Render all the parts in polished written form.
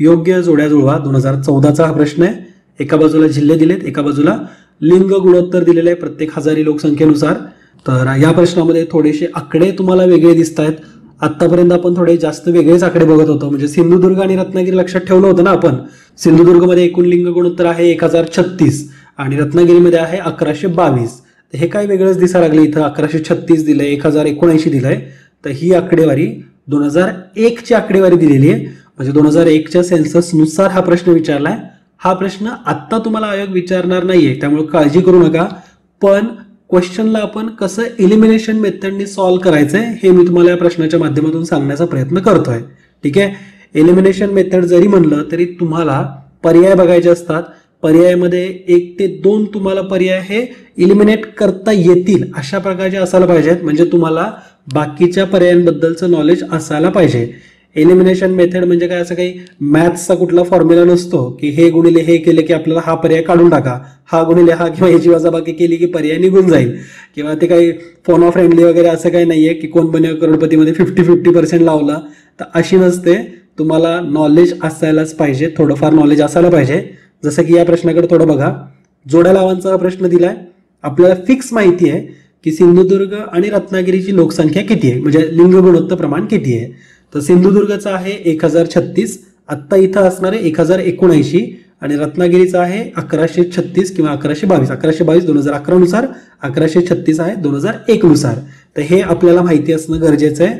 योग्य जोड्या जुळवा 2014चा हा प्रश्न आहे। एका बाजूला जिल्हे दिलेत, एका बाजूला लिंग गुणोत्तर दिलेले आहे प्रत्येक हजारी लोकसंख्येनुसार। तर या प्रश्नामध्ये थोडेसे आकडे तुम्हाला वेगळे दिसत आहेत। आतापर्यंत आपण थोडे जास्त वेगळेच आकडे बघत होतो, म्हणजे सिंधुदुर्ग आणि रत्नागिरी लक्षात ठेवलं होतं ना आपण। सिंधुदुर्गमध्ये एकूण लिंग गुणोत्तर आहे 1036 आणि रत्नागिरीमध्ये आहे 1122। हे काय वेगळंच दिसायला लागले, इथं 1136 दिलंय, 1079 दिलंय। तर ही आकडेवारी 2001 ची आकडेवारी दिलेली आहे, म्हणजे 2001 च्या सेन्सस नुसार हा प्रश्न विचारलाय। हा प्रश्न आता तुम्हाला आयोग विचारणार नाहीये, त्यामुळे काळजी करू नका। पण क्वेश्चनला आपण कसं एलिमिनेशन मेथडने सॉल्व्ह करायचंय हे मी तुम्हाला या प्रश्नाच्या माध्यमातून सांगण्याचा प्रयत्न करतोय। ठीक आहे, एलिमिनेशन मेथड जरी म्हणलं तरी तुम्हाला पर्याय बघायचे असतात। पर्यायामध्ये 1 ते 2 तुम्हाला पर्याय हे इलिमिनेट करता येतील अशा प्रकारचे असायला पाहिजेत, म्हणजे तुम्हाला बाकीच्या पर्यायांबद्दलचं नॉलेज असायला पाहिजे। एलिमिनेशन मेथड म्हणजे काय, असं काही मॅथ्सचा कुठला फॉर्म्युला नसतो की हे गुणिले हे केले की आपल्याला हा पर्याय काढून टाका, हा गुणिले हा किंवा ह्याची वजाबाकी केली की पर्याय निघून जाईल, किंवा ते काही फोन फ्रेंडली वगैरे असं काही नाहीये की कोण बनेगा करोडपतीमध्ये 50-50% लावला। तर अशी नसते, तुम्हाला नॉलेज असायलाच पाहिजे, थोडंफार नॉलेज असायला पाहिजे। जसं की या प्रश्नाकडे थोडं बघा, जोड्या लावांचा हा प्रश्न दिलाय। आपल्याला फिक्स माहिती आहे की सिंधुदुर्ग आणि रत्नागिरीची लोकसंख्या किती आहे, म्हणजे लिंग गुणोत्तर प्रमाण किती आहे। तर सिंधुदुर्गचा आहे 1036, आत्ता इथं असणार आहे 1079, आणि रत्नागिरीचा आहे 1136 किंवा 1122। 1122 2011 नुसार, 1136 आहे 2001 नुसार। तर हे आपल्याला माहिती असणं गरजेचं आहे।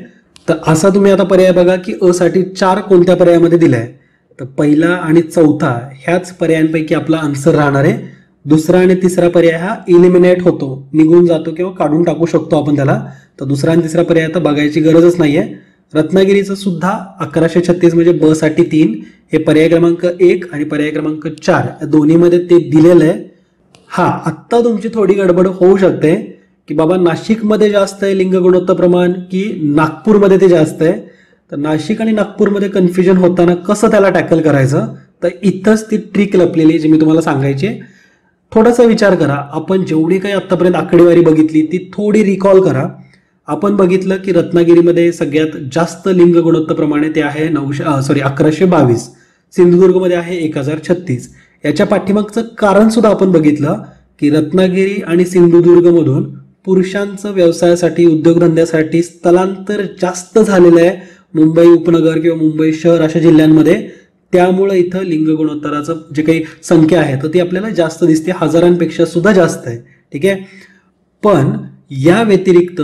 तर असा तुम्ही आता पर्याय बघा की अ साठी 4 कोणत्या पर्यायामध्ये दिलाय, तर पहिला आणि चौथा ह्याच पर्यायांपैकी आपला आन्सर राहणार आहे। दुसरा आणि तिसरा पर्याय हा इलिमिनेट होतो, निघून जातो किंवा काढून टाकू शकतो आपण त्याला। तर दुसरा आणि तिसरा पर्याय आता बघायची गरजच नाहीये। रत्नागिरीचं सुद्धा 1136 म्हणजे ब साठी 3 हे पर्याय क्रमांक 1 आणि पर्याय क्रमांक 4 या दोन्हीमध्ये ते दिलेलं आहे। हा, आत्ता तुमची थोडी गडबड होऊ शकते की बाबा नाशिकमध्ये जास्त आहे लिंग गुणोत्तर प्रमाण की नागपूरमध्ये ते जास्त आहे। तर नाशिक आणि नागपूरमध्ये कन्फ्युजन होताना कसं त्याला टॅकल करायचं, तर इथंच ती ट्रिक लपलेली जी मी तुम्हाला सांगायची। थोडासा विचार करा, आपण जेवढी काही आतापर्यंत आकडेवारी बघितली ती थोडी रिकॉल करा। आपण बघितलं की रत्नागिरीमध्ये सगळ्यात जास्त लिंग गुणोत्तर प्रमाणे ते आहे 1122, सिंधुदुर्गमध्ये आहे 1036। याच्या पाठीमागचं कारण सुद्धा आपण बघितलं की रत्नागिरी आणि सिंधुदुर्गमधून पुरुषांचं व्यवसायासाठी, उद्योगधंद्यासाठी स्थलांतर जास्त झालेलं आहे मुंबई उपनगर किंवा मुंबई शहर अशा जिल्ह्यांमध्ये। त्यामुळे इथं लिंग गुणोत्तराचं जे काही संख्या आहे तर ती आपल्याला जास्त दिसते, हजारांपेक्षा सुद्धा जास्त आहे। ठीक आहे, पण या व्यतिरिक्त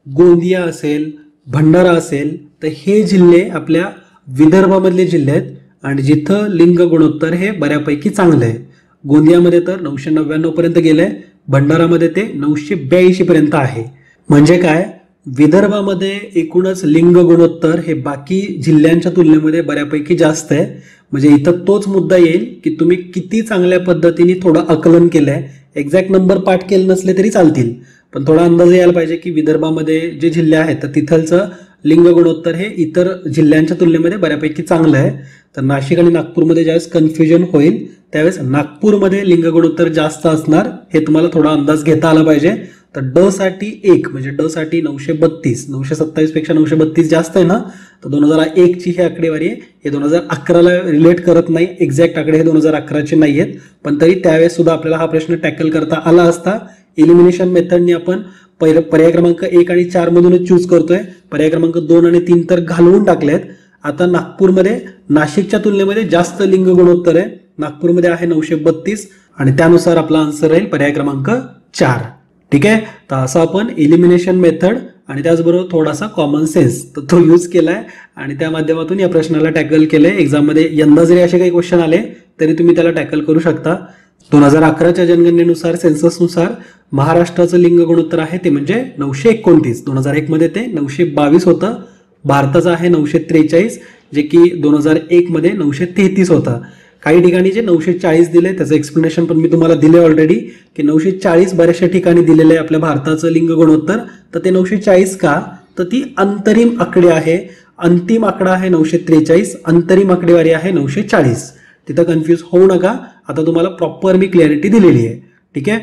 गोंदिया असेल, भंडारा असेल, तर हे जिल्हे आपल्या विदर्भामधले जिल्हे आहेत आणि जिथं लिंग गुणोत्तर हे बऱ्यापैकी चांगलं आहे। गोंदियामध्ये तर 999 पर्यंत गेलंय, भंडारामध्ये ते 982 पर्यंत आहे। म्हणजे काय, विदर्भामध्ये एकूणच लिंग गुणोत्तर हे बाकी जिल्ह्यांच्या तुलनेमध्ये बऱ्यापैकी जास्त आहे। म्हणजे इथं तोच मुद्दा येईल की तुम्ही किती चांगल्या पद्धतीने थोडं आकलन केलंय, एक्झॅक्ट नंबर पाठ केले नसले तरी चालतील, पण थोडा अंदाज यायला पाहिजे की विदर्भामध्ये जे जिल्हे आहेत तर तिथलचं लिंग गुणोत्तर हे इतर जिल्ह्यांच्या तुलनेमध्ये बऱ्यापैकी चांगलं आहे। तर नाशिक आणि नागपूरमध्ये ज्यावेळेस कन्फ्युजन होईल त्यावेळेस नागपूरमध्ये लिंग गुणोत्तर जास्त असणार, हे तुम्हाला थोडा अंदाज घेता आला पाहिजे। तर ड साठी 1 म्हणजे ड साठी 932, 927 पेक्षा 932 जास्त आहे ना। तर 2001 ची ही आकडेवारी आहे, हे 2011ला रिलेट करत नाही, एक्झॅक्ट आकडे हे 2011चे नाही आहेत, पण तरी त्यावेळेस सुद्धा आपल्याला हा प्रश्न टॅकल करता आला असता। एलिमिनेशन मेथडने आपण पर्याय क्रमांक 1 आणि 4 मधूनच चूज करतोय, पर्याय क्रमांक 2 आणि 3 तर घालवून टाकलेत। आता नागपूरमध्ये नाशिकच्या तुलनेमध्ये जास्त लिंग गुणोत्तर आहे, नागपूरमध्ये आहे 932 आणि त्यानुसार आपला आन्सर राहील पर्याय क्रमांक 4। ठीक आहे, तर असं आपण एलिमिनेशन मेथड आणि त्याचबरोबर थोडासा कॉमन सेन्स तर तो यूज केलाय आणि त्या माध्यमातून या प्रश्नाला टॅकल केलंय। एक्झाममध्ये यंदा जरी असे काही क्वेश्चन आले तरी तुम्ही त्याला टॅकल करू शकता। 2011च्या जनगणनेनुसार, सेन्ससनुसार महाराष्ट्राचं लिंग गुणोत्तर आहे ते म्हणजे 929, 2001 मध्ये ते 922 होतं। भारताचं आहे 943, जे की 2001 मध्ये 933 होतं। काही ठिकाणी जे 940 दिले त्याचं एक्सप्लेनेशन पण मी तुम्हाला दिले ऑलरेडी की 940 बऱ्याचशा ठिकाणी दिलेलं आहे आपल्या भारताचं लिंग गुणोत्तर। तर ते 940 का, तर ती अंतरिम आकडे आहे, अंतिम आकडा आहे 943, अंतरिम आकडेवारी आहे 940। तिथं कन्फ्यूज होऊ नका, आता तुम्हाला प्रॉपर मी क्लॅरिटी दिलेली आहे। ठीक आहे,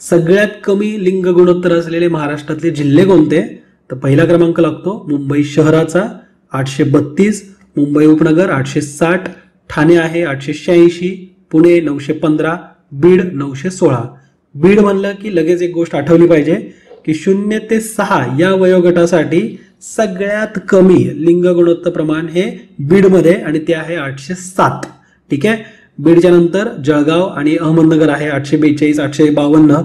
सगळ्यात कमी लिंग गुणोत्तर असलेले महाराष्ट्रातले जिल्हे कोणते, तर पहिला क्रमांक लागतो मुंबई शहराचा 832, मुंबई उपनगर 860, ठाणे आहे 886, पुणे 915, बीड 916. बीड म्हणलं की लगेच एक गोष्ट आठवली पाहिजे की 0 ते 6 या वयोगटासाठी सगळ्यात कमी लिंग गुणोत्तर प्रमाण हे बीडमध्ये आणि ते आहे 807. ठीक आहे. बीडच्या नंतर जळगाव आणि अहमदनगर आहे 842, 852.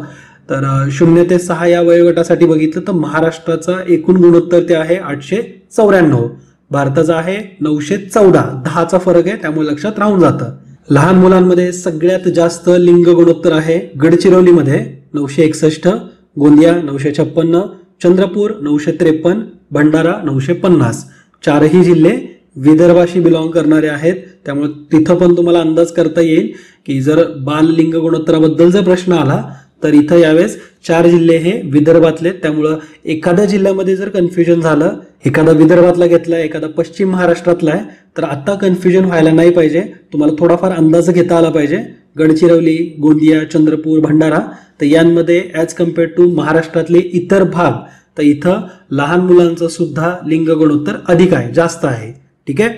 तर 0 ते 6 या वयोगटासाठी बघितलं तर महाराष्ट्राचा एकूण गुणोत्तर ते आहे 894. भारताचा आहे 914. 10चा फरक आहे, त्यामुळे लक्षात राहून जातं. लहान मुलांमध्ये सगळ्यात जास्त लिंग गुणोत्तर आहे गडचिरोलीमध्ये 961, गोंदिया 956, चंद्रपूर 953, भंडारा 950. चारही जिल्हे विदर्भाशी बिलॉंग करणारे आहेत, त्यामुळे तिथं पण तुम्हाला अंदाज करता येईल की जर बाल लिंग गुणोत्तराबद्दल जर प्रश्न आला तर इथं यावेळेस 4 जिल्हे हे विदर्भातले. त्यामुळं एखाद्या जिल्ह्यामध्ये जर कन्फ्युजन झालं, एखादा विदर्भातला घेतलाय, एखादा पश्चिम महाराष्ट्रातला आहे, तर आता कन्फ्युजन व्हायला नाही पाहिजे. तुम्हाला थोडाफार अंदाज घेता आला पाहिजे. गडचिरोली, गोंदिया, चंद्रपूर, भंडारा, तर यांमध्ये ॲज कम्पेअर्ड टू महाराष्ट्रातले इतर भाग, तर इथं लहान मुलांचं सुद्धा लिंग गुणोत्तर अधिक आहे, जास्त आहे. ठीक आहे.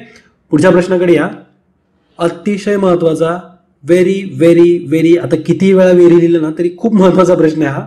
पुढच्या प्रश्नाकडे या. अतिशय महत्वाचा, व्हेरी व्हेरी व्हेरी, आता किती वेळा व्हेरी लिहिलं ना तरी खूप महत्वाचा प्रश्न आहे हा.